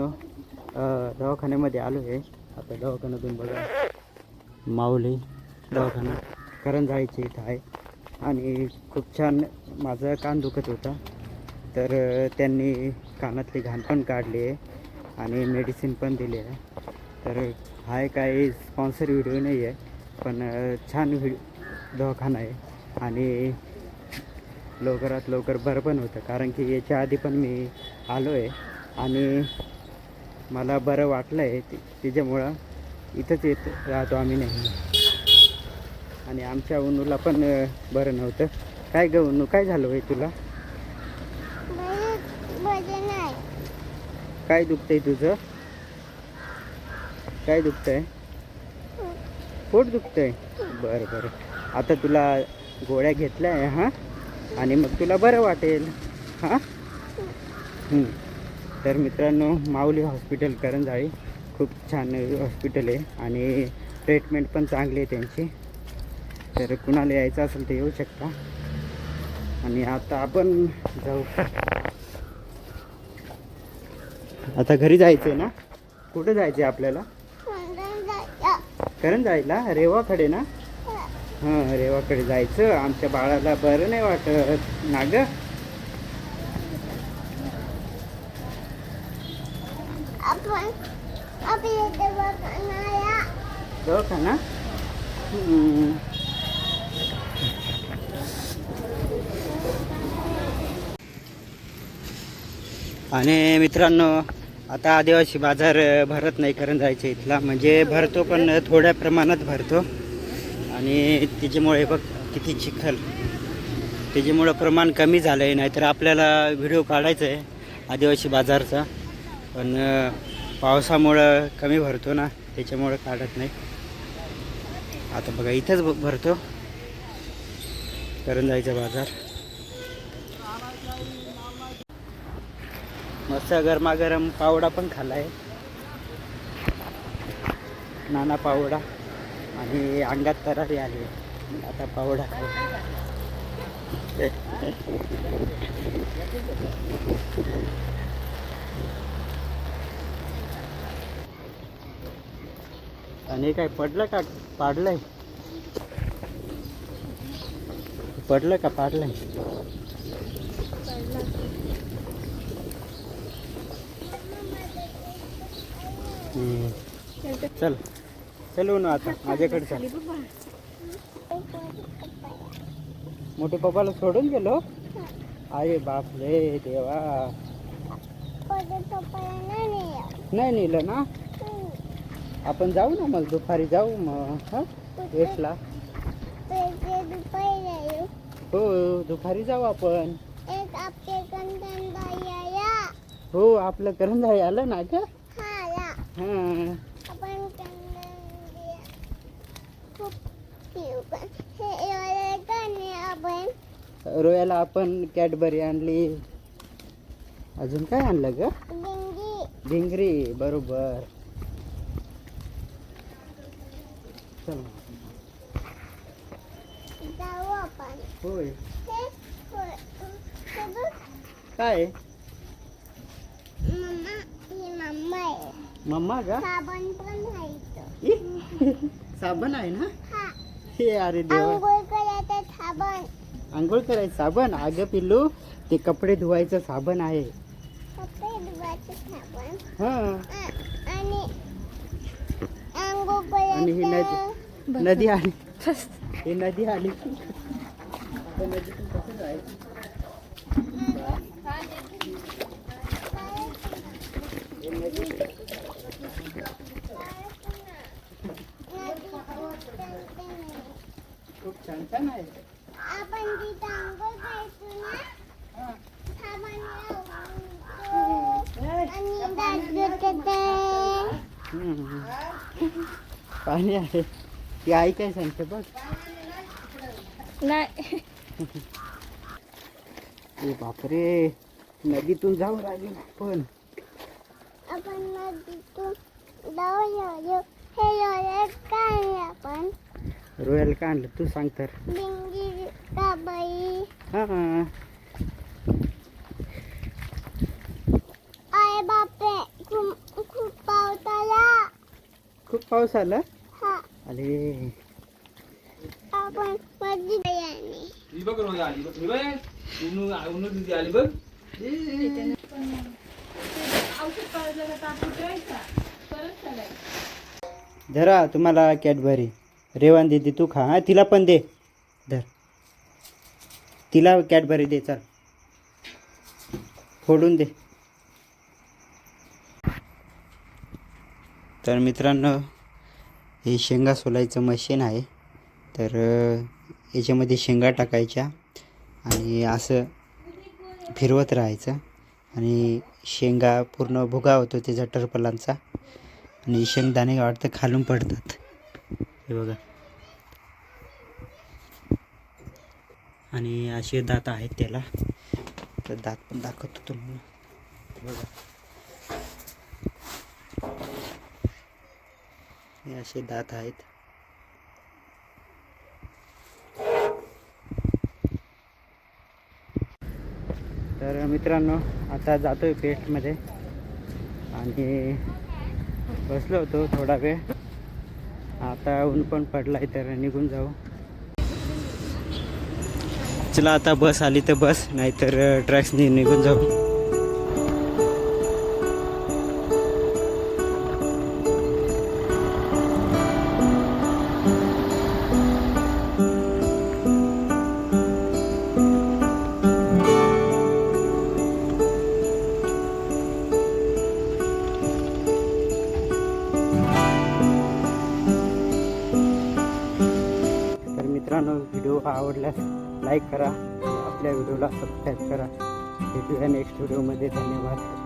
मित्रांनो, दवाखान्यामध्ये आलो आहे. आता दवाखान्यातून बघा माऊली दवाखाना करंजाळीच्या इथं आहे आणि खूप छान. माझा कान दुखत होता तर त्यांनी कानातली घाण पण काढली आहे आणि मेडिसिन पण दिली आहे. तर हा काही स्पॉन्सर व्हिडिओ नाही आहे, पण छान दवाखाना आहे आणि लवकरात लवकर बरं पण होतं. कारण की याच्या आधी पण मी आलो आहे आणि मला बरं वाटलं आहे. त्याच्यामुळं इथंच येत राहतो आम्ही नेहमी. आणि आमच्या उन्नूला पण बरं नव्हतं. काय ग उन्नू, काय झालं होय तुला? काय दुखतंय तुझं? काय दुखतंय? पोट दुखतंय? बरं बरं, आता तुला गोळ्या घेतल्या आहे हां, आणि मग तुला बरं वाटेल हां. तर मित्रांनो, माऊली हॉस्पिटल करंजाळी खूप छान हॉस्पिटल आहे आणि ट्रीटमेंट पण चांगली आहे त्यांची. तर कुणाला यायचं असेल तर येऊ शकता. आणि आता आपण जाऊ. आता घरी जायचं आहे ना? कुठं जायचं आहे आपल्याला? करंजाळीला, रेवाकडे ना? हां, रेवाकडे जायचं. आमच्या बाळाला बरं नाही वाटत ना ग. दवाखाना? आणि मित्रांनो, आता आदिवासी बाजार भरत नाही करंजाळीच्या इथला, म्हणजे भरतो पण थोड्या प्रमाणात भरतो. आणि त्याच्यामुळे बघ किती चिखल, त्याच्यामुळं प्रमाण कमी झालं आहे. नाहीतर आपल्याला व्हिडिओ काढायचा आहे आदिवासी बाजारचा, पण पावसामुळं कमी भरतो ना, त्याच्यामुळं काढत नाही. आता बघा इथंच भरतो करंजाळीचा बाजार. मस्त गरमागरम पावडा पण खाल्ला आहे, नाना पावडा. आणि अंगात तरारी आली, आता पावडा खाऊ. आणि काय पडलं का पाडलंय? पडलं का पाडलंय? चल चलू ना आता माझ्याकडे चल. मोठे पप्पाला सोडून गेलो? अरे बाप रे देवा, नाही नेलं ना? आपण जाऊ ना मग, दुपारी जाऊ मग. हां, वेस्टला. हो, दुपारी जाऊ आपण. हो, आपलं करंजाळी आलं ना ग. हां, रोयाला आपण कॅडबरी आणली. अजून काय आणलं ग? भिंगरी. बरोबर. चल जाऊ आपण. होय. काय? मम्मा का? साबण पण आहे. साबण आहे ना? हे अरे देवा, आंघोळ करायचं साबण. अगं पिल्लू, ते कपडे धुवायचं साबण आहे. हां, आणि ही नदी आली. ही नदी आली. नदीतून कसं जायचं? खूप छान छान आहे. आपण तिथं अंघोळ करायचो ना. पाणी आहे. ती आई काय सांगते बघ. नाही. बापरे, नदीतून जाऊ राहिली पण. आपण नदीतून जाऊ. हे काय आपण रोयल का आणलं तू सांग तर. का बाई? हां, आय बापरे, पाऊस आला हा अरे आपण मध्ये याने ही बघ रोज आली बघ ही बघ ऊन दिदी आली बघ धरा तुम्हाला कॅडबरी रेवान दीदी तू खा हा तिला पण दे धर तिला कॅडबरी दे चल फोडून दे. तर मित्रांनो हे शेंगा सोलायचं मशीन आहे. तर याच्यामध्ये शेंगा टाकायच्या आणि असं फिरवत राहायचं आणि शेंगा पूर्ण भुगा होतो त्याचा टरफलांचा आणि शेंगदाणे वाटतं खालून पडतात हे बघा. आणि असे दात आहेत त्याला. तर दात पण दाखवतो तुम्हाला बघा. हे असे दात आहेत. तर मित्रांनो आता जातोय पेस्टमध्ये आणि बसलो होतो थोडा वेळ. आता ऊन पण पडलाय तर निघून जाऊ. चला आता बस आली तर बस नाहीतर ट्रॅक्सने निघून जाऊ. मित्रांनो व्हिडिओ आवडल्यास लाईक करा, आपल्या व्हिडिओला सबस्क्राईब करा. भेटूया नेक्स्ट व्हिडिओमध्ये. धन्यवाद.